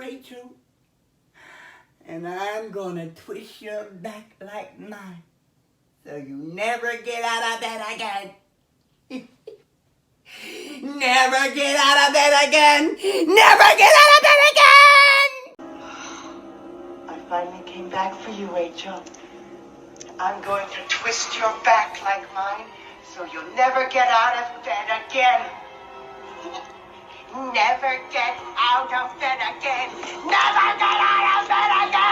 Rachel. And I'm gonna twist your back like mine, so you never get out of bed again. Never get out of bed again. Never get out of bed again. I finally came back for you, Rachel. I'm going to twist your back like mine, so you'll never get out of bed again. Never get out of bed again. Never get out of bed again.